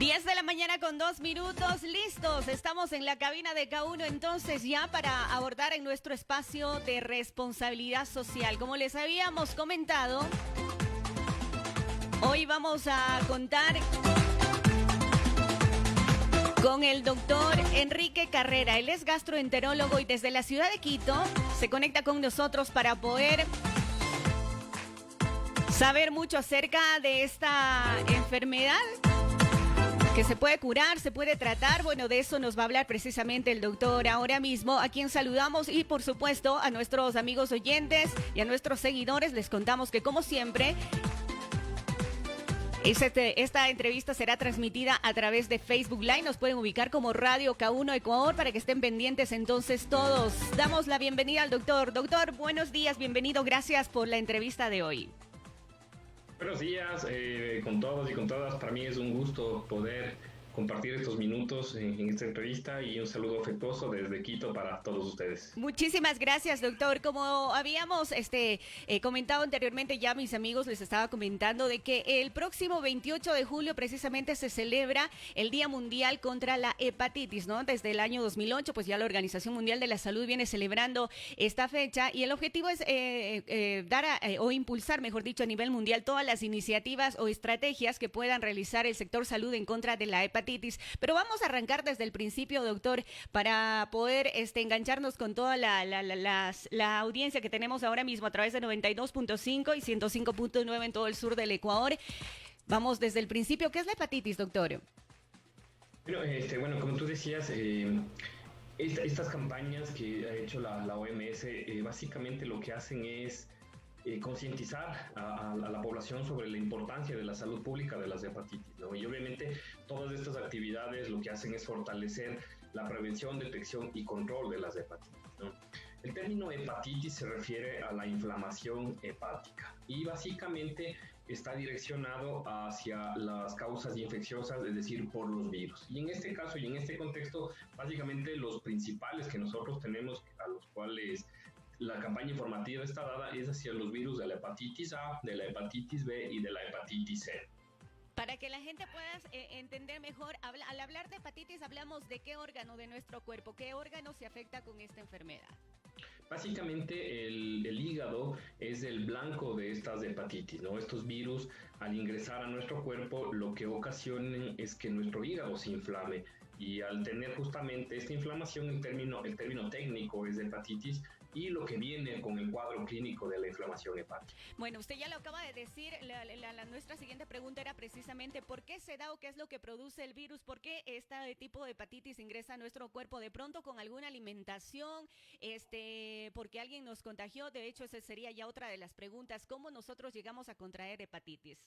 10 de la mañana con 2 minutos, listos. Estamos en la cabina de K1 entonces ya para abordar en nuestro espacio de responsabilidad social. Como les habíamos comentado, hoy vamos a contar con el doctor Enrique Carrera. Él es gastroenterólogo y desde la ciudad de Quito se conecta con nosotros para poder saber mucho acerca de esta enfermedad que se puede curar, se puede tratar. Bueno, de eso nos va a hablar precisamente el doctor ahora mismo, a quien saludamos, y por supuesto a nuestros amigos oyentes y a nuestros seguidores les contamos que, como siempre, esta entrevista será transmitida a través de Facebook Live. Nos pueden ubicar como Radio K1 Ecuador para que estén pendientes entonces todos. Damos la bienvenida al doctor. Doctor, buenos días, bienvenido. Gracias por la entrevista de hoy. Buenos días con todos y con todas. Para mí es un gusto poder compartir estos minutos en esta entrevista y un saludo afectuoso desde Quito para todos ustedes. Muchísimas gracias, doctor. Como habíamos comentado anteriormente, ya mis amigos les estaba comentando de que el próximo 28 de julio precisamente se celebra el Día Mundial contra la Hepatitis, ¿no? Desde el año 2008, pues ya la Organización Mundial de la Salud viene celebrando esta fecha y el objetivo es o impulsar, mejor dicho, a nivel mundial todas las iniciativas o estrategias que puedan realizar el sector salud en contra de la hepatitis. Pero vamos a arrancar desde el principio, doctor, para poder engancharnos con toda la audiencia que tenemos ahora mismo a través de 92.5 y 105.9 en todo el sur del Ecuador. Vamos desde el principio. ¿Qué es la hepatitis, doctor? Bueno, como tú decías, estas campañas que ha hecho la OMS, básicamente lo que hacen es concientizar a la población sobre la importancia de la salud pública de las hepatitis, ¿no? Y obviamente todas estas actividades lo que hacen es fortalecer la prevención, detección y control de las hepatitis, ¿no? El término hepatitis se refiere a la inflamación hepática y básicamente está direccionado hacia las causas infecciosas, es decir, por los virus. Y en este caso y en este contexto, básicamente los principales que nosotros tenemos, a los cuales la campaña informativa está dada, es hacia los virus de la hepatitis A, de la hepatitis B y de la hepatitis C. Para que la gente pueda entender mejor, al hablar de hepatitis hablamos de qué órgano de nuestro cuerpo, qué órgano se afecta con esta enfermedad. Básicamente el hígado es el blanco de estas hepatitis, ¿no? Estos virus, al ingresar a nuestro cuerpo, lo que ocasionan es que nuestro hígado se inflame. Y al tener justamente esta inflamación, el término técnico es hepatitis, y lo que viene con el cuadro clínico de la inflamación hepática. Bueno, usted ya lo acaba de decir, nuestra siguiente pregunta era precisamente ¿por qué se da o qué es lo que produce el virus? ¿Por qué este tipo de hepatitis ingresa a nuestro cuerpo de pronto con alguna alimentación? Porque alguien nos contagió. De hecho, esa sería ya otra de las preguntas. ¿Cómo nosotros llegamos a contraer hepatitis?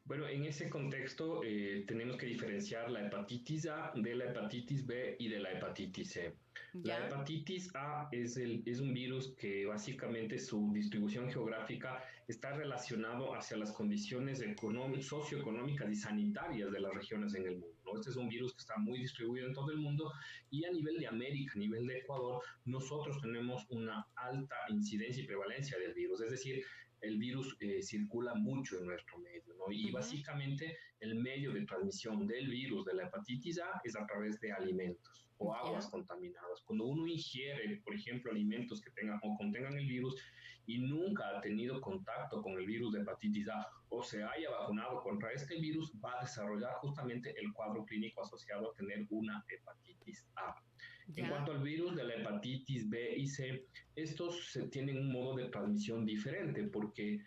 Bueno, en ese contexto tenemos que diferenciar la hepatitis A de la hepatitis B y de la hepatitis C. ¿Ya? La hepatitis A es un virus que básicamente su distribución geográfica está relacionado hacia las condiciones socioeconómicas y sanitarias de las regiones en el mundo, ¿no? Este es un virus que está muy distribuido en todo el mundo y a nivel de América, a nivel de Ecuador, nosotros tenemos una alta incidencia y prevalencia del virus, es decir, el virus circula mucho en nuestro medio, ¿no? Y básicamente el medio de transmisión del virus de la hepatitis A es a través de alimentos o aguas contaminadas. Cuando uno ingiere, por ejemplo, alimentos que tengan o contengan el virus y nunca ha tenido contacto con el virus de hepatitis A o se haya vacunado contra este virus, va a desarrollar justamente el cuadro clínico asociado a tener una hepatitis A. En cuanto al virus de la hepatitis B y C, estos tienen un modo de transmisión diferente porque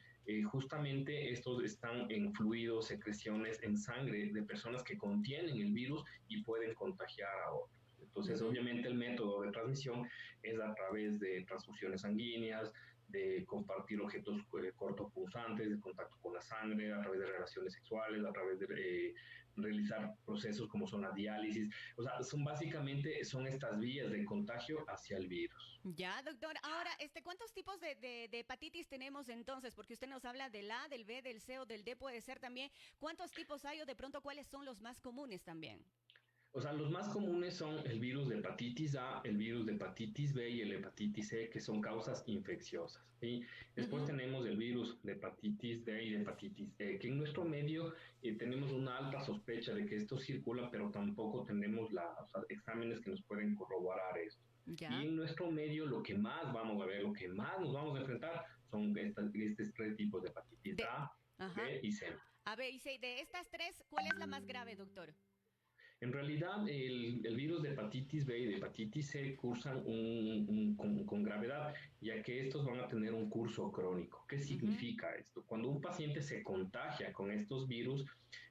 justamente estos están en fluidos, secreciones, en sangre de personas que contienen el virus y pueden contagiar a otros. Entonces, obviamente, el método de transmisión es a través de transfusiones sanguíneas, de compartir objetos cortopunzantes, de contacto con la sangre, a través de relaciones sexuales, a través de realizar procesos como son la diálisis. O sea, son estas vías de contagio hacia el virus. Ya, doctor. Ahora, ¿cuántos tipos de hepatitis tenemos entonces? Porque usted nos habla del A, del B, del C o del D, puede ser también. ¿Cuántos tipos hay o de pronto cuáles son los más comunes también? O sea, los más comunes son el virus de hepatitis A, el virus de hepatitis B y el hepatitis C, que son causas infecciosas. ¿Sí? Después Ujú. tenemos el virus de hepatitis D y de hepatitis E, que en nuestro medio tenemos una alta sospecha de que esto circula, pero tampoco tenemos o sea, exámenes que nos pueden corroborar esto. Y Ya. en nuestro medio lo que más vamos a ver, lo que más nos vamos a enfrentar son estos tres tipos de hepatitis De, A, ajá. B y C. A ver, dice, de estas tres, ¿cuál es la más grave, doctor? En realidad, el virus de hepatitis B y de hepatitis C cursan con gravedad, ya que estos van a tener un curso crónico. ¿Qué Ujú. significa esto? Cuando un paciente se contagia con estos virus,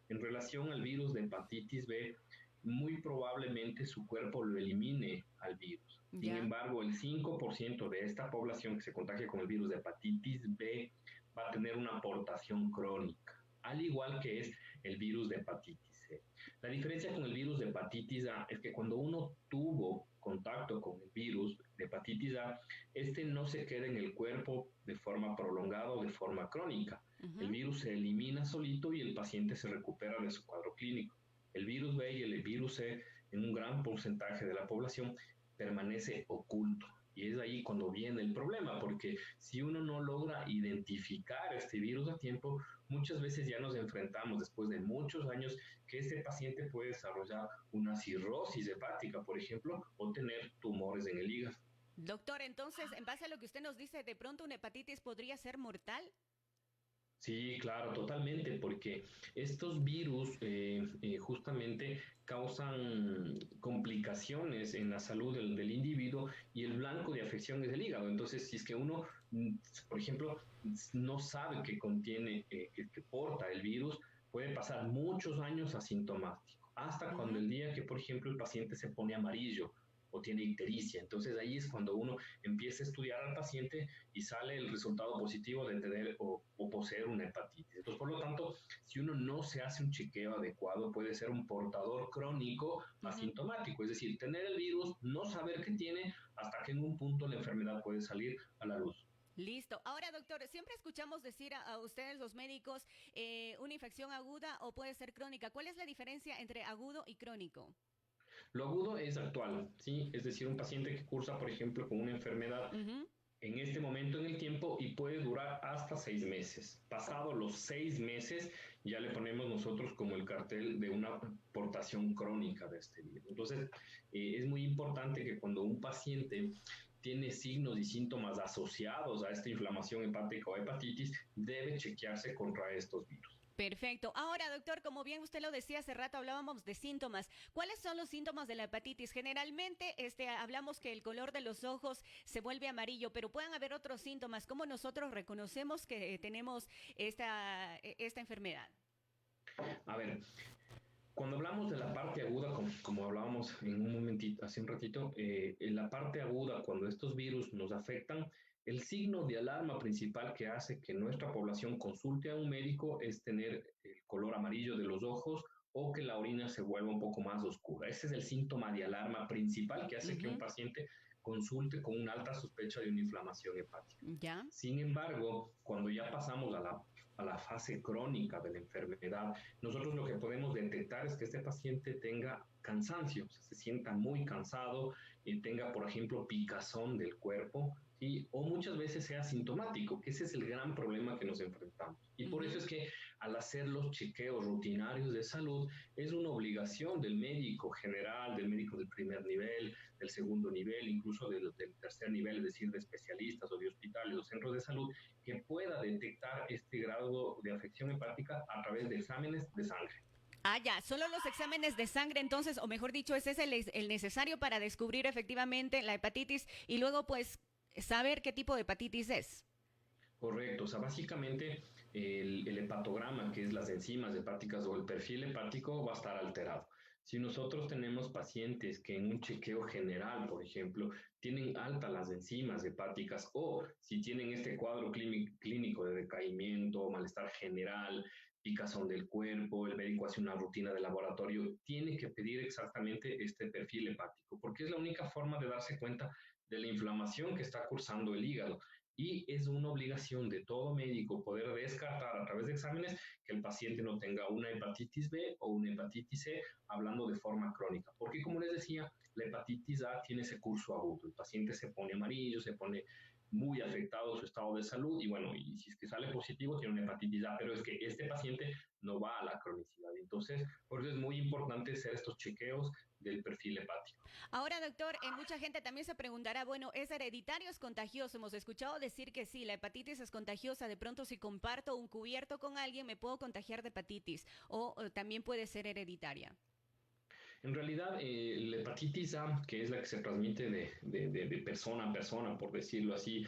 en relación al virus de hepatitis B, muy probablemente su cuerpo lo elimine al virus. Sin Ya. embargo, el 5% de esta población que se contagia con el virus de hepatitis B va a tener una aportación crónica, al igual que es el virus de hepatitis C. La diferencia con el virus de hepatitis A es que cuando uno tuvo contacto con el virus de hepatitis A, este no se queda en el cuerpo de forma prolongada o de forma crónica. El Ujú. virus se elimina solito y el paciente se recupera de su cuadro clínico. El virus B y el virus C, en un gran porcentaje de la población, permanece oculto. Y es ahí cuando viene el problema, porque si uno no logra identificar este virus a tiempo, muchas veces ya nos enfrentamos después de muchos años que este paciente puede desarrollar una cirrosis hepática, por ejemplo, o tener tumores en el hígado. Doctor, entonces, en base a lo que usted nos dice, ¿de pronto una hepatitis podría ser mortal? Sí, claro, totalmente, porque estos virus justamente causan complicaciones en la salud del individuo y el blanco de afección es el hígado. Entonces, si es que uno, por ejemplo, no sabe que contiene, que porta el virus, puede pasar muchos años asintomático, hasta cuando Ujú. el día que, por ejemplo, el paciente se pone amarillo o tiene ictericia. Entonces, ahí es cuando uno empieza a estudiar al paciente y sale el resultado positivo de tener o poseer una hepatitis. Entonces, por lo tanto, si uno no se hace un chequeo adecuado, puede ser un portador crónico Ujú. asintomático, es decir, tener el virus, no saber qué tiene, hasta que en un punto la enfermedad puede salir a la luz. Listo. Ahora, doctor, siempre escuchamos decir a ustedes, los médicos, una infección aguda o puede ser crónica. ¿Cuál es la diferencia entre agudo y crónico? Lo agudo es actual, ¿sí? Es decir, un paciente que cursa, por ejemplo, con una enfermedad Ujú. en este momento en el tiempo y puede durar hasta 6 meses. Pasado los 6 meses, ya le ponemos nosotros como el cartel de una portación crónica de este virus. Entonces, es muy importante que cuando un paciente tiene signos y síntomas asociados a esta inflamación hepática o hepatitis, debe chequearse contra estos virus. Perfecto. Ahora, doctor, como bien usted lo decía hace rato, hablábamos de síntomas. ¿Cuáles son los síntomas de la hepatitis? Generalmente, hablamos que el color de los ojos se vuelve amarillo, pero pueden haber otros síntomas. ¿Cómo nosotros reconocemos que tenemos esta enfermedad? A ver, cuando hablamos de la parte aguda, como hablábamos en un momentito, hace un ratito, en la parte aguda, cuando estos virus nos afectan, el signo de alarma principal que hace que nuestra población consulte a un médico es tener el color amarillo de los ojos o que la orina se vuelva un poco más oscura. Ese es el síntoma de alarma principal que hace que un Ujú. paciente consulte con una alta sospecha de una inflamación hepática. Ya. Sin embargo, cuando ya pasamos a la fase crónica de la enfermedad, nosotros lo que podemos detectar es que este paciente tenga cansancio, o sea, se sienta muy cansado y tenga, por ejemplo, picazón del cuerpo, ¿sí? O muchas veces sea sintomático, que ese es el gran problema que nos enfrentamos. Y por eso Ujú. es que al hacer los chequeos rutinarios de salud, es una obligación del médico general, del médico del primer nivel, del segundo nivel, incluso del tercer nivel, es decir, de especialistas o de hospitales o centros de salud, que pueda detectar este grado de afección hepática a través de exámenes de sangre. Ah, ya, solo los exámenes de sangre entonces, o mejor dicho, ese es el necesario para descubrir efectivamente la hepatitis y luego pues saber qué tipo de hepatitis es. Correcto, o sea, básicamente el hepatograma, que es las enzimas hepáticas o el perfil hepático, va a estar alterado. Si nosotros tenemos pacientes que en un chequeo general, por ejemplo, tienen altas las enzimas hepáticas o si tienen este cuadro clínico de decaimiento, malestar general, picazón del cuerpo, el médico hace una rutina de laboratorio, tiene que pedir exactamente este perfil hepático, porque es la única forma de darse cuenta de la inflamación que está cursando el hígado. y es una obligación de todo médico poder descartar a través de exámenes que el paciente no tenga una hepatitis B o una hepatitis C, hablando de forma crónica. Porque como les decía, la hepatitis A tiene ese curso agudo. El paciente se pone amarillo, se pone muy afectado su estado de salud y bueno, y si es que sale positivo tiene una hepatitis A, pero es que este paciente no va a la cronicidad. Entonces, por eso es muy importante hacer estos chequeos del perfil hepático. Ahora, doctor, mucha gente también se preguntará, bueno, ¿es hereditario, es contagioso? Hemos escuchado decir que sí, la hepatitis es contagiosa. De pronto, si comparto un cubierto con alguien, me puedo contagiar de hepatitis o también puede ser hereditaria. En realidad, la hepatitis A, que es la que se transmite de persona a persona, por decirlo así,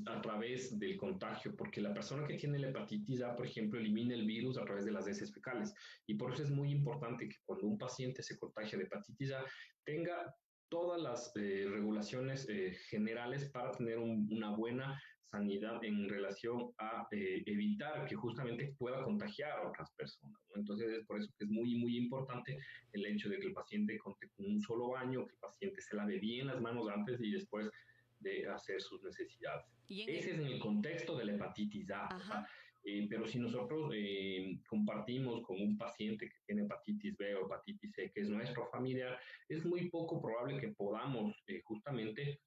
a través del contagio, porque la persona que tiene la hepatitis A, por ejemplo, elimina el virus a través de las heces fecales. Y por eso es muy importante que cuando un paciente se contagia de hepatitis A, tenga todas las regulaciones generales para tener una buena sanidad en relación a evitar que justamente pueda contagiar a otras personas, ¿no? Entonces es por eso que es muy, muy importante el hecho de que el paciente conte con un solo baño, que el paciente se lave bien las manos antes y después de hacer sus necesidades. Y en Ese el... es en el contexto de la hepatitis A, ¿verdad? Ajá. Pero si nosotros compartimos con un paciente que tiene hepatitis B o hepatitis C, que es nuestro familiar, es muy poco probable que podamos justamente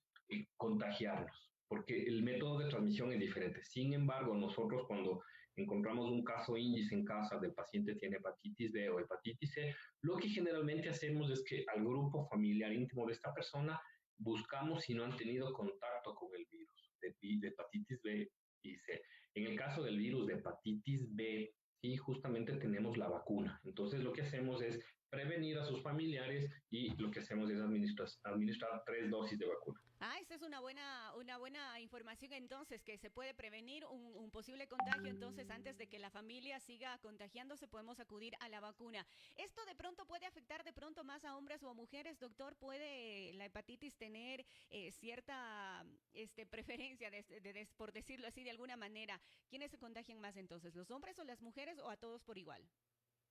contagiarnos, porque el método de transmisión es diferente. Sin embargo, nosotros cuando encontramos un caso índice en casa del paciente tiene hepatitis B o hepatitis C, lo que generalmente hacemos es que al grupo familiar íntimo de esta persona buscamos si no han tenido contacto con el virus de hepatitis B y C. En el caso del virus de hepatitis B, sí, justamente tenemos la vacuna. Entonces lo que hacemos es prevenir a sus familiares y lo que hacemos es administrar 3 dosis de vacuna. Ah, esa es una buena información entonces, que se puede prevenir un posible contagio. Entonces, antes de que la familia siga contagiándose, podemos acudir a la vacuna. ¿Esto de pronto puede afectar de pronto más a hombres o a mujeres, doctor? ¿Puede la hepatitis tener cierta preferencia, por decirlo así de alguna manera? ¿Quiénes se contagian más entonces, los hombres o las mujeres o a todos por igual?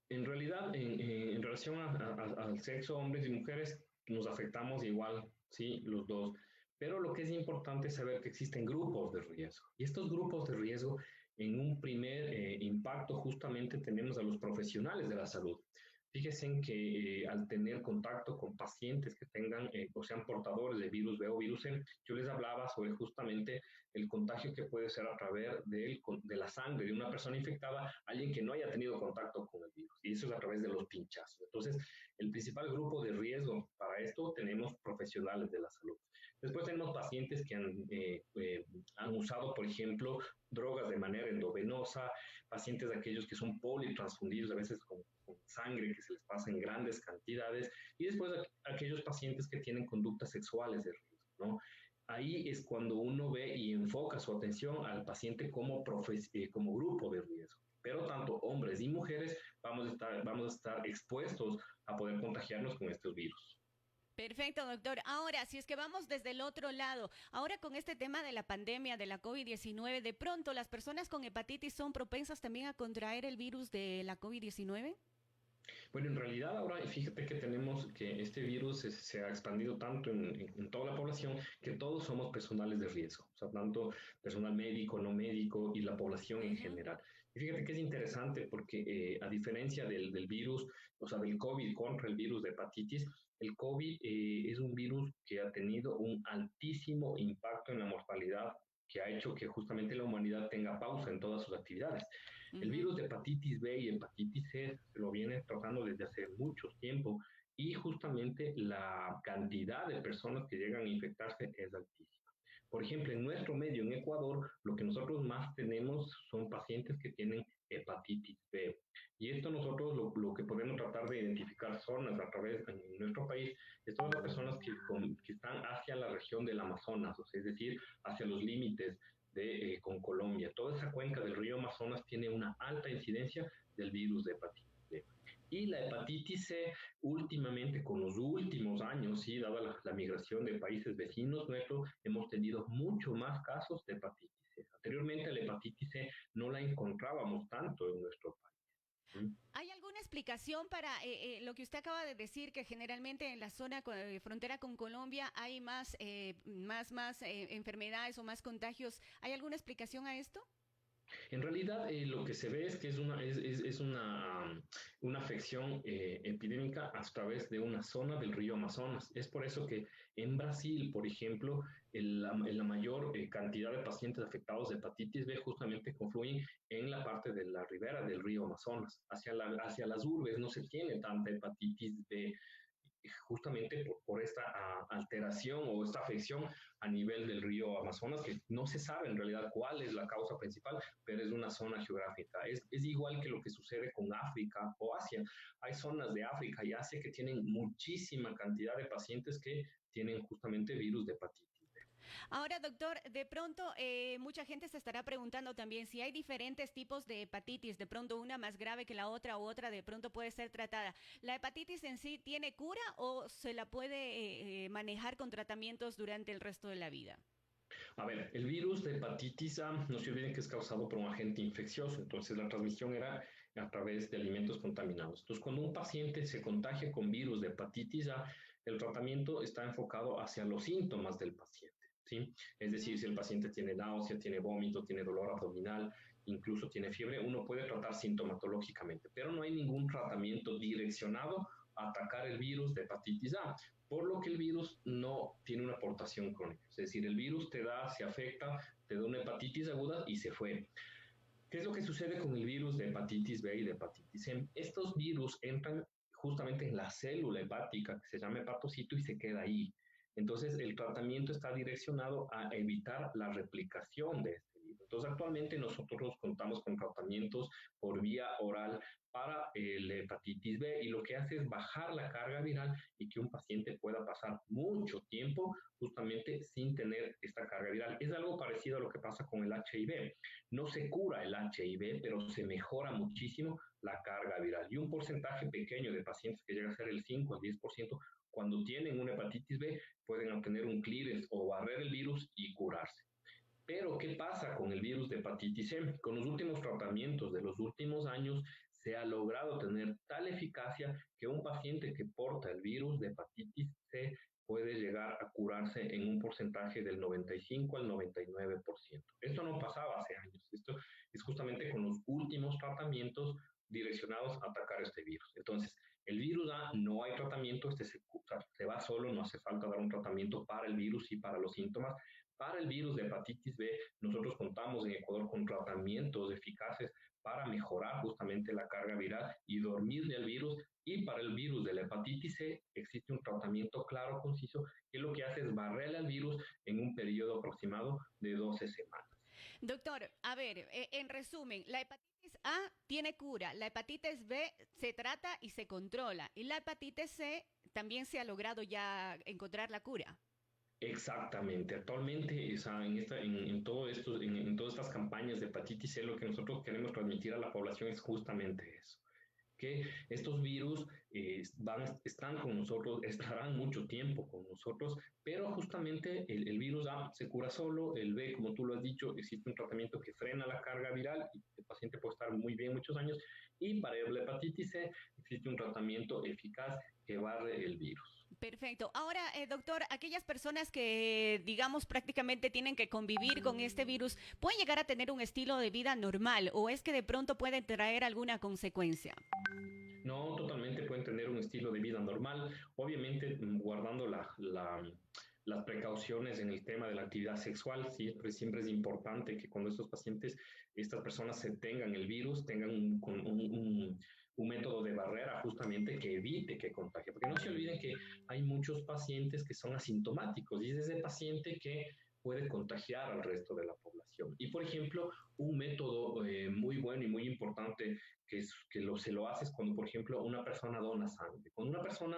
En realidad, en relación al sexo, hombres y mujeres, nos afectamos igual, sí, los dos. Pero lo que es importante es saber que existen grupos de riesgo. Y estos grupos de riesgo, en un primer impacto, justamente tenemos a los profesionales de la salud. Fíjense en que al tener contacto con pacientes que tengan o sean portadores de virus B o virus C, yo les hablaba sobre justamente el contagio que puede ser a través de la sangre de una persona infectada, alguien que no haya tenido contacto con el virus. Y eso es a través de los pinchazos. Entonces, el principal grupo de riesgo para esto tenemos profesionales de la salud. Después tenemos pacientes que han usado, por ejemplo, drogas de manera endovenosa, pacientes de aquellos que son politransfundidos, a veces con sangre que se les pasa en grandes cantidades, y después aquellos pacientes que tienen conductas sexuales de riesgo, ¿no? Ahí es cuando uno ve y enfoca su atención al paciente como grupo de riesgo. Pero tanto hombres y mujeres vamos a estar expuestos a poder contagiarnos con estos virus. Perfecto, doctor. Ahora, si es que vamos desde el otro lado, ahora con este tema de la pandemia de la COVID-19, de pronto las personas con hepatitis son propensas también a contraer el virus de la COVID-19. Bueno, en realidad ahora fíjate que tenemos que este virus se ha expandido tanto en toda la población que todos somos personales de riesgo, o sea, tanto personal médico, no médico y la población en Ujú. general. Y fíjate que es interesante porque a diferencia del virus, o sea, del COVID contra el virus de hepatitis, el COVID es un virus que ha tenido un altísimo impacto en la mortalidad que ha hecho que justamente la humanidad tenga pausa en todas sus actividades. El Ujú. virus de hepatitis B y hepatitis C se lo viene tratando desde hace mucho tiempo y justamente la cantidad de personas que llegan a infectarse es altísima. Por ejemplo, en nuestro medio, en Ecuador, lo que nosotros más tenemos son pacientes que tienen hepatitis B. Y esto nosotros lo que podemos tratar de identificar zonas a través en nuestro país es todas las personas que están hacia la región del Amazonas, o sea, es decir, hacia los límites con Colombia. Toda esa cuenca del río Amazonas tiene una alta incidencia del virus de hepatitis B. Y la hepatitis C, últimamente, con los últimos años, sí, dada la migración de países vecinos nuestros, hemos tenido mucho más casos de hepatitis C. Anteriormente la hepatitis C no la encontrábamos tanto en nuestro país. ¿Mm? ¿Hay algún alguna explicación para lo que usted acaba de decir, que generalmente en la zona frontera con Colombia hay más enfermedades o más contagios? ¿Hay alguna explicación a esto? En realidad, lo que se ve es que una afección epidémica a través de una zona del río Amazonas. Es por eso que en Brasil, por ejemplo, la mayor cantidad de pacientes afectados de hepatitis B justamente confluyen en la parte de la ribera del río Amazonas. Hacia las urbes no se tiene tanta hepatitis B justamente por esta alteración o esta afección a nivel del río Amazonas, que no se sabe en realidad cuál es la causa principal, pero es una zona geográfica. Es igual que lo que sucede con África o Asia. Hay zonas de África y Asia que tienen muchísima cantidad de pacientes que tienen justamente virus de hepatitis. Ahora, doctor, de pronto mucha gente se estará preguntando también si hay diferentes tipos de hepatitis, de pronto una más grave que la otra u otra de pronto puede ser tratada. ¿La hepatitis en sí tiene cura o se la puede manejar con tratamientos durante el resto de la vida? A ver, el virus de hepatitis A, no se olviden que es causado por un agente infeccioso, entonces la transmisión era a través de alimentos contaminados. Entonces, cuando un paciente se contagia con virus de hepatitis A, el tratamiento está enfocado hacia los síntomas del paciente, ¿sí? Es decir, si el paciente tiene náusea, tiene vómito, tiene dolor abdominal, incluso tiene fiebre, uno puede tratar sintomatológicamente, pero no hay ningún tratamiento direccionado a atacar el virus de hepatitis A, por lo que el virus no tiene una aportación crónica. Es decir, el virus te da, se afecta, te da una hepatitis aguda y se fue. ¿Qué es lo que sucede con el virus de hepatitis B y de hepatitis C? Estos virus entran justamente en la célula hepática, que se llama hepatocito, y se queda ahí. Entonces, el tratamiento está direccionado a evitar la replicación de este virus. Entonces, actualmente nosotros contamos con tratamientos por vía oral para la hepatitis B y lo que hace es bajar la carga viral y que un paciente pueda pasar mucho tiempo justamente sin tener esta carga viral. Es algo parecido a lo que pasa con el HIV. No se cura el HIV, pero se mejora muchísimo la carga viral. Y un porcentaje pequeño de pacientes que llega a ser el 5 al 10%, cuando tienen una hepatitis B, pueden obtener un clearance o barrer el virus y curarse. Pero, ¿qué pasa con el virus de hepatitis C? Con los últimos tratamientos de los últimos años, se ha logrado tener tal eficacia que un paciente que porta el virus de hepatitis C puede llegar a curarse en un porcentaje del 95 al 99%. Esto no pasaba hace años. Esto es justamente con los últimos tratamientos direccionados a atacar este virus. Entonces, el virus A no hay tratamiento, se va solo, no hace falta dar un tratamiento para el virus y para los síntomas. Para el virus de hepatitis B, nosotros contamos en Ecuador con tratamientos eficaces para mejorar justamente la carga viral y dormirle al virus. Y para el virus de la hepatitis C existe un tratamiento claro, conciso, que lo que hace es barrerle al virus en un periodo aproximado de 12 semanas. Doctor, a ver, en resumen, la hepatitis A tiene cura, la hepatitis B se trata y se controla, y la hepatitis C también se ha logrado ya encontrar la cura. Exactamente. Actualmente, o sea, todo esto, en todas estas campañas de hepatitis C, lo que nosotros queremos transmitir a la población es justamente eso, que estos virus están con nosotros, estarán mucho tiempo con nosotros, pero justamente el virus A se cura solo, el B, como tú lo has dicho, existe un tratamiento que frena la carga viral y el paciente puede estar muy bien muchos años, y para la hepatitis C existe un tratamiento eficaz que barre el virus. Perfecto. Ahora, doctor, aquellas personas que, digamos, prácticamente tienen que convivir con este virus, ¿pueden llegar a tener un estilo de vida normal o es que de pronto pueden traer alguna consecuencia? No, totalmente pueden tener un estilo de vida normal, obviamente guardando las precauciones en el tema de la actividad sexual. Siempre es importante que cuando estos pacientes, estas personas se tengan el virus, tengan un método de barrera justamente que evite que contagie. Porque no se olviden que hay muchos pacientes que son asintomáticos y es ese paciente que puede contagiar al resto de la población. Y, por ejemplo, un método muy bueno y muy importante se lo haces cuando, por ejemplo, una persona dona sangre. Cuando una persona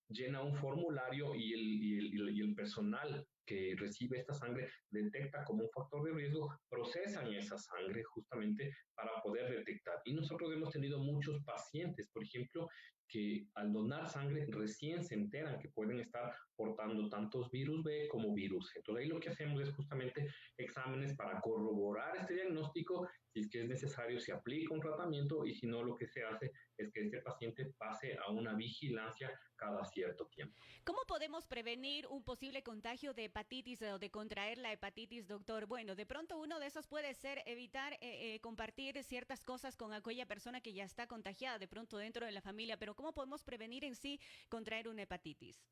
llena un formulario y el personal que recibe esta sangre detecta como un factor de riesgo, procesan esa sangre justamente para poder detectar. Y nosotros hemos tenido muchos pacientes, por ejemplo, que al donar sangre recién se enteran que pueden estar portando tantos virus B como virus G. Entonces ahí lo que hacemos es justamente exámenes para corroborar este diagnóstico. Si es que es necesario, se aplica un tratamiento y si no, lo que se hace es que este paciente pase a una vigilancia cada cierto tiempo. ¿Cómo podemos prevenir un posible contagio de hepatitis o de contraer la hepatitis, doctor? Bueno, de pronto uno de esos puede ser evitar compartir ciertas cosas con aquella persona que ya está contagiada, de pronto dentro de la familia, pero ¿cómo podemos prevenir en sí contraer una hepatitis?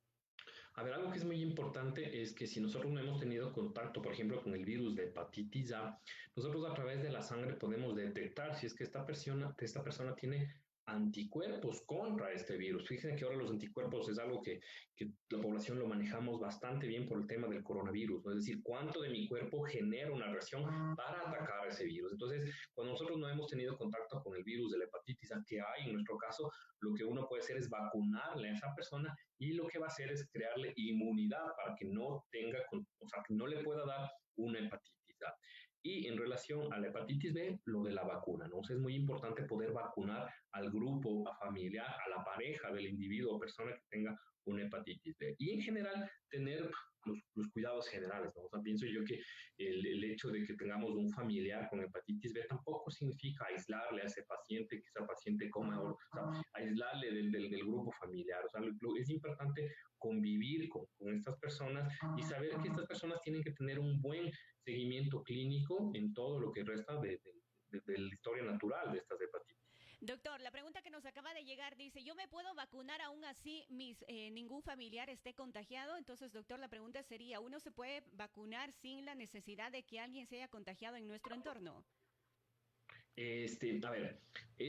A ver, algo que es muy importante es que si nosotros no hemos tenido contacto, por ejemplo, con el virus de hepatitis A, nosotros a través de la sangre podemos detectar si es que esta persona tiene anticuerpos contra este virus. Fíjense que ahora los anticuerpos es algo que la población lo manejamos bastante bien por el tema del coronavirus, ¿no? Es decir, cuánto de mi cuerpo genera una reacción para atacar a ese virus. Entonces, cuando nosotros no hemos tenido contacto con el virus de la hepatitis A que hay en nuestro caso, lo que uno puede hacer es vacunarle a esa persona y lo que va a hacer es crearle inmunidad para que no tenga, o sea, que no le pueda dar una hepatitis A. Y en relación a la hepatitis B, lo de la vacuna, ¿no? O sea, es muy importante poder vacunar al grupo, a familiar, a la pareja del individuo o persona que tenga una hepatitis B. Y en general, tener los cuidados generales, ¿no? O sea, pienso yo que el hecho de que tengamos un familiar con hepatitis B tampoco significa aislarle a ese paciente, que ese paciente coma, o sea, aislarle del grupo familiar. O sea, es importante convivir con estas personas y saber que estas personas tienen que tener un buen seguimiento clínico en todo lo que resta de la historia natural de estas hepatitis. Doctor, la pregunta que nos acaba de llegar dice, ¿yo me puedo vacunar aún así ningún familiar esté contagiado? Entonces, doctor, la pregunta sería, ¿uno se puede vacunar sin la necesidad de que alguien se haya contagiado en nuestro entorno? A ver,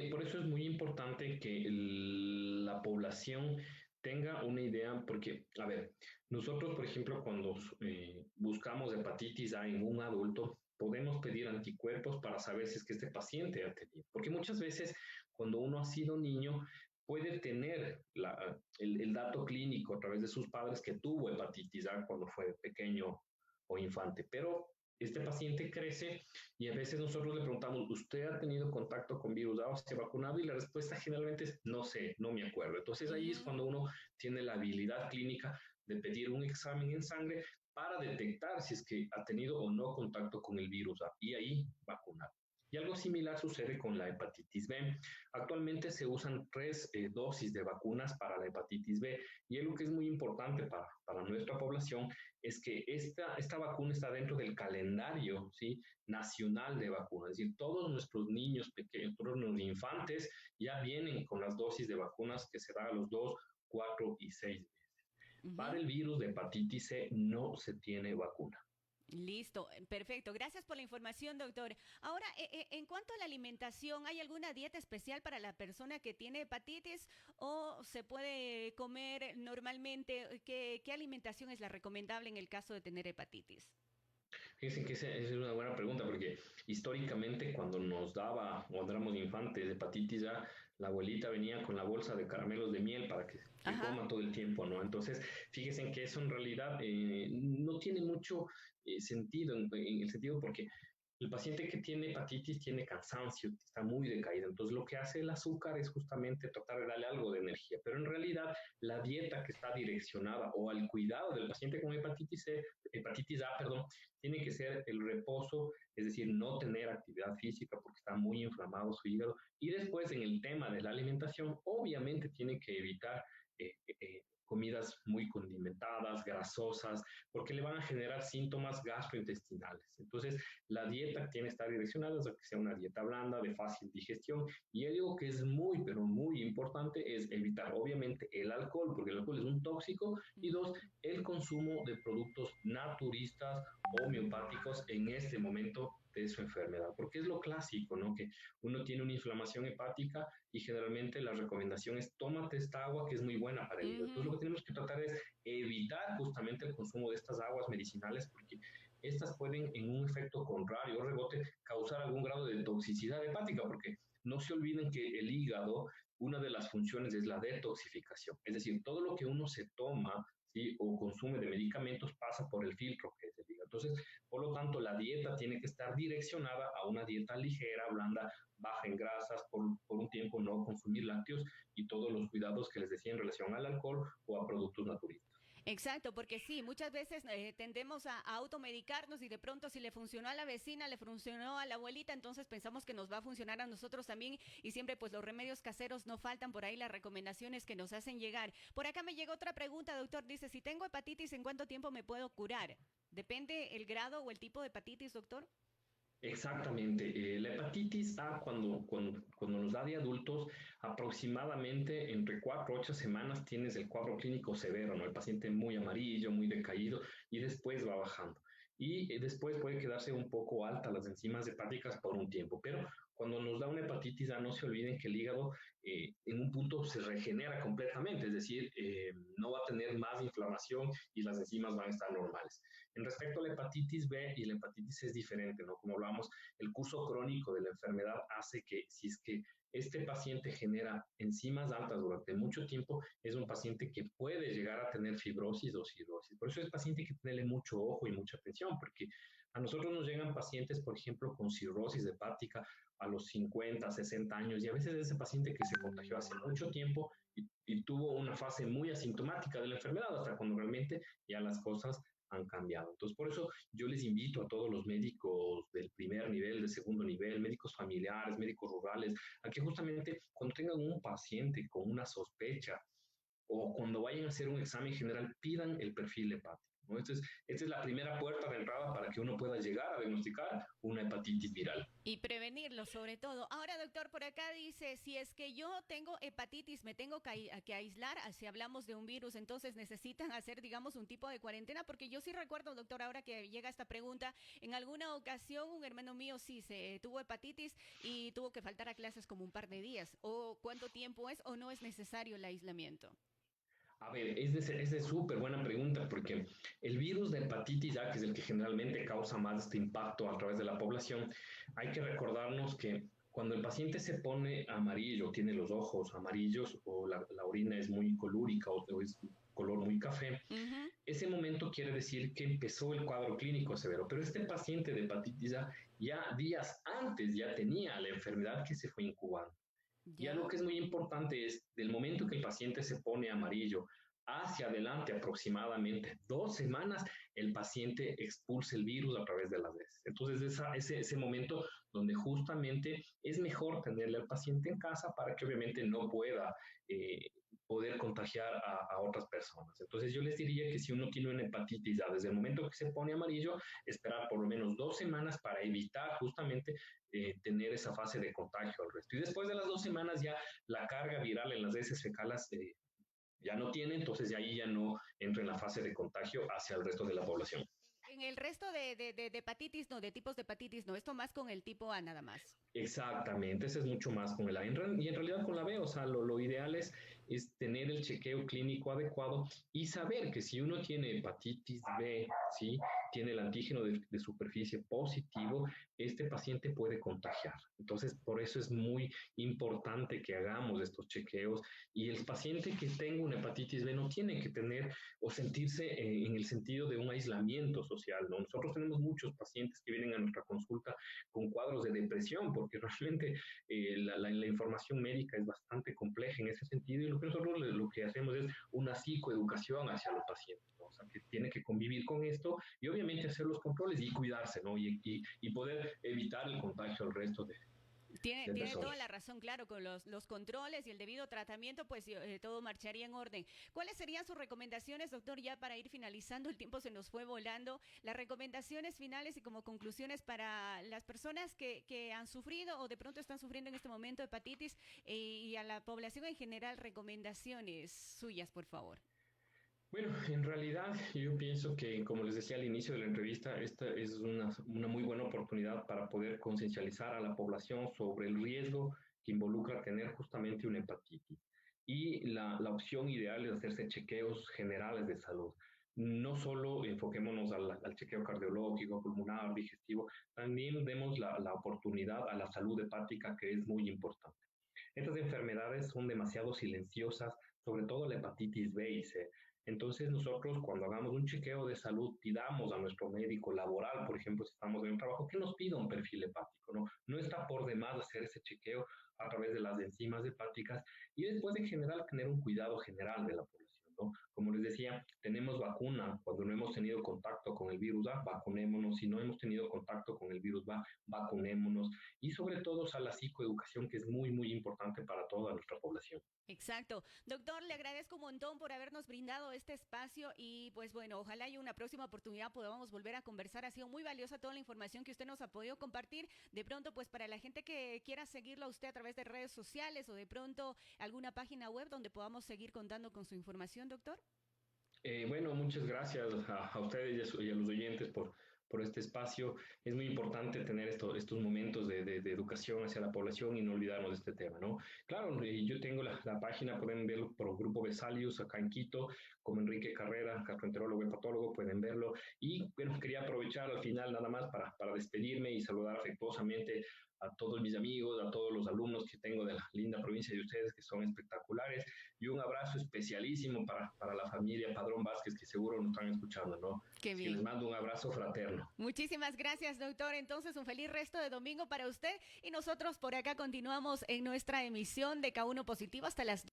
por eso es muy importante que la población tenga una idea, porque, a ver, nosotros, por ejemplo, cuando buscamos hepatitis A en un adulto, podemos pedir anticuerpos para saber si es que este paciente ha tenido, porque muchas veces cuando uno ha sido niño, puede tener el dato clínico a través de sus padres que tuvo hepatitis A cuando fue pequeño o infante, pero este paciente crece y a veces nosotros le preguntamos, ¿usted ha tenido contacto con virus A o se ha vacunado? Y la respuesta generalmente es, no sé, no me acuerdo. Entonces ahí es Ujú. cuando uno tiene la habilidad clínica de pedir un examen en sangre para detectar si es que ha tenido o no contacto con el virus A y ahí vacunar. Y algo similar sucede con la hepatitis B. Actualmente se usan 3 dosis de vacunas para la hepatitis B y algo que es muy importante para nuestra población es que esta vacuna está dentro del calendario, ¿sí?, nacional de vacunas. Es decir, todos nuestros niños pequeños, todos los infantes ya vienen con las dosis de vacunas que se dan a los 2, 4 y 6 meses. Para Ujú. el virus de hepatitis C no se tiene vacuna. Listo, perfecto. Gracias por la información, doctor. Ahora, en cuanto a la alimentación, ¿hay alguna dieta especial para la persona que tiene hepatitis o se puede comer normalmente? ¿Qué alimentación es la recomendable en el caso de tener hepatitis? Fíjense que esa es una buena pregunta porque históricamente cuando nos daba, cuando éramos infantes, hepatitis A, la abuelita venía con la bolsa de caramelos de miel para que Ajá. coma todo el tiempo, ¿no? Entonces, fíjense que eso en realidad no tiene mucho sentido, en el sentido porque el paciente que tiene hepatitis tiene cansancio, está muy decaído. Entonces, lo que hace el azúcar es justamente tratar de darle algo de energía. Pero en realidad, la dieta que está direccionada o al cuidado del paciente con hepatitis A, perdón, tiene que ser el reposo, es decir, no tener actividad física porque está muy inflamado su hígado. Y después, en el tema de la alimentación, obviamente tiene que evitar comidas muy condimentadas, grasosas, porque le van a generar síntomas gastrointestinales. Entonces, la dieta tiene que estar direccionada a que sea una dieta blanda, de fácil digestión. Y algo que es muy, pero muy importante es evitar, obviamente, el alcohol, porque el alcohol es un tóxico. Y dos, Ujú. el consumo de productos naturistas, homeopáticos en este momento de su enfermedad, porque es lo clásico, ¿no? Que uno tiene una inflamación hepática y generalmente la recomendación es tómate esta agua que es muy buena para el hígado. Entonces lo Ujú. que tenemos que tratar es evitar justamente el consumo de estas aguas medicinales porque estas pueden en un efecto contrario o rebote causar algún grado de toxicidad hepática porque no se olviden que el hígado, una de las funciones es la detoxificación, es decir, todo lo que uno se toma ¿sí? O consume de medicamentos pasa por el filtro que es el hígado. Entonces, por lo tanto, la dieta tiene que estar direccionada a una dieta ligera, blanda, baja en grasas, por un tiempo no consumir lácteos y todos los cuidados que les decía en relación al alcohol o a productos naturistas. Exacto, porque sí, muchas veces tendemos a automedicarnos y de pronto si le funcionó a la vecina, le funcionó a la abuelita, entonces pensamos que nos va a funcionar a nosotros también y siempre pues los remedios caseros no faltan por ahí, las recomendaciones que nos hacen llegar. Por acá me llegó otra pregunta, doctor, dice, si tengo hepatitis, ¿en cuánto tiempo me puedo curar? ¿Depende el grado o el tipo de hepatitis, doctor? Exactamente. La hepatitis A, cuando nos da de adultos, aproximadamente entre 4 a 8 semanas tienes el cuadro clínico severo, ¿no? El paciente muy amarillo, muy decaído, y después va bajando. Y después puede quedarse un poco alta las enzimas hepáticas por un tiempo, pero cuando nos da una hepatitis A, no se olviden que el hígado en un punto se regenera completamente, es decir, no va a tener más inflamación y las enzimas van a estar normales. En respecto a la hepatitis B y la hepatitis C es diferente, ¿no? Como hablamos, el curso crónico de la enfermedad hace que si es que este paciente genera enzimas altas durante mucho tiempo, es un paciente que puede llegar a tener fibrosis o cirrosis. Por eso es paciente que tenerle mucho ojo y mucha atención, porque a nosotros nos llegan pacientes, por ejemplo, con cirrosis hepática a los 50, 60 años, y a veces ese paciente que se contagió hace mucho tiempo y tuvo una fase muy asintomática de la enfermedad, hasta cuando realmente ya las cosas han cambiado. Entonces, por eso yo les invito a todos los médicos del primer nivel, del segundo nivel, médicos familiares, médicos rurales, a que justamente cuando tengan un paciente con una sospecha o cuando vayan a hacer un examen general, pidan el perfil hepático, ¿no? Esta es la primera puerta de entrada para que uno pueda llegar a diagnosticar una hepatitis viral. Y prevenirlo sobre todo. Ahora, doctor, por acá dice, si es que yo tengo hepatitis, me tengo que aislar, si hablamos de un virus, entonces necesitan hacer, digamos, un tipo de cuarentena, porque yo sí recuerdo, doctor, ahora que llega esta pregunta, en alguna ocasión un hermano mío sí se tuvo hepatitis y tuvo que faltar a clases como un par de días. ¿O cuánto tiempo es o no es necesario el aislamiento? A ver, es de súper buena pregunta porque el virus de hepatitis A, que es el que generalmente causa más este impacto a través de la población, hay que recordarnos que cuando el paciente se pone amarillo, tiene los ojos amarillos o la orina es muy colúrica o es color muy café, Ujú. ese momento quiere decir que empezó el cuadro clínico severo, pero este paciente de hepatitis A ya días antes ya tenía la enfermedad que se fue incubando. Y algo ¿Ya? que es muy importante es, del momento que el paciente se pone amarillo hacia adelante aproximadamente 2 semanas, el paciente expulsa el virus a través de las heces. Entonces, ese momento donde justamente es mejor tenerle al paciente en casa para que obviamente no pueda poder contagiar a otras personas. Entonces, yo les diría que si uno tiene una hepatitis A, desde el momento que se pone amarillo, esperar por lo menos 2 semanas para evitar justamente tener esa fase de contagio al resto. Y después de las 2 semanas ya la carga viral en las heces fecales ya no tiene, entonces ya ahí ya no entra en la fase de contagio hacia el resto de la población. En el resto de hepatitis, no, de tipos de hepatitis, no, esto más con el tipo A nada más. Exactamente, ese es mucho más con el A. Y en realidad con la B, o sea, lo ideal es tener el chequeo clínico adecuado y saber que si uno tiene hepatitis B, ¿sí? Tiene el antígeno de superficie positivo, este paciente puede contagiar. Entonces, por eso es muy importante que hagamos estos chequeos y el paciente que tenga una hepatitis B no tiene que tener o sentirse en el sentido de un aislamiento social, ¿no? Nosotros tenemos muchos pacientes que vienen a nuestra consulta con cuadros de depresión, porque realmente la información médica es bastante compleja en ese sentido y lo que nosotros lo que hacemos es una psicoeducación hacia los pacientes, ¿no? O sea, que tiene que convivir con esto y obviamente hacer los controles y cuidarse, ¿no? Y poder evitar el contagio al resto Tiene toda la personas. razón, claro, con los controles y el debido tratamiento, pues todo marcharía en orden. ¿Cuáles serían sus recomendaciones, doctor, ya para ir finalizando? El tiempo se nos fue volando. Las recomendaciones finales y como conclusiones para las personas que han sufrido o de pronto están sufriendo en este momento hepatitis y a la población en general, recomendaciones suyas, por favor. Bueno, en realidad yo pienso que, como les decía al inicio de la entrevista, esta es una muy buena oportunidad para poder conciencializar a la población sobre el riesgo que involucra tener justamente una hepatitis. Y la opción ideal es hacerse chequeos generales de salud. No solo enfoquémonos al chequeo cardiológico, pulmonar, digestivo, también demos la oportunidad a la salud hepática, que es muy importante. Estas enfermedades son demasiado silenciosas, sobre todo la hepatitis B y C. Entonces nosotros cuando hagamos un chequeo de salud pidamos a nuestro médico laboral, por ejemplo, si estamos en un trabajo, que nos pida un perfil hepático, ¿no? No está por demás hacer ese chequeo a través de las enzimas hepáticas y después en general tener un cuidado general de la población, ¿no? Como les decía, tenemos vacuna, cuando no hemos tenido contacto con el virus A, vacunémonos, si no hemos tenido contacto con el virus B, vacunémonos y sobre todo a la psicoeducación que es muy, muy importante para toda nuestra población. Exacto. Doctor, le agradezco un montón por habernos brindado este espacio y pues bueno, ojalá haya una próxima oportunidad podamos volver a conversar. Ha sido muy valiosa toda la información que usted nos ha podido compartir. De pronto, pues para la gente que quiera seguirlo a usted a través de redes sociales o de pronto alguna página web donde podamos seguir contando con su información, doctor. Bueno, muchas gracias a ustedes y a los oyentes por este espacio. Es muy importante tener estos momentos de educación hacia la población y no olvidarnos de este tema, ¿no? Claro, yo tengo la página, pueden verlo por Grupo Vesalius acá en Quito, como Enrique Carrera, gastroenterólogo y patólogo, pueden verlo. Y bueno, quería aprovechar al final nada más para despedirme y saludar afectuosamente a todos mis amigos, a todos los alumnos que tengo de la linda provincia de ustedes, que son espectaculares, y un abrazo especialísimo para la familia Padrón Vázquez, que seguro nos están escuchando, ¿no? Qué Así que les bien. mando un abrazo fraterno. Muchísimas gracias, doctor. Entonces, un feliz resto de domingo para usted y nosotros por acá continuamos en nuestra emisión de K1 Positivo hasta las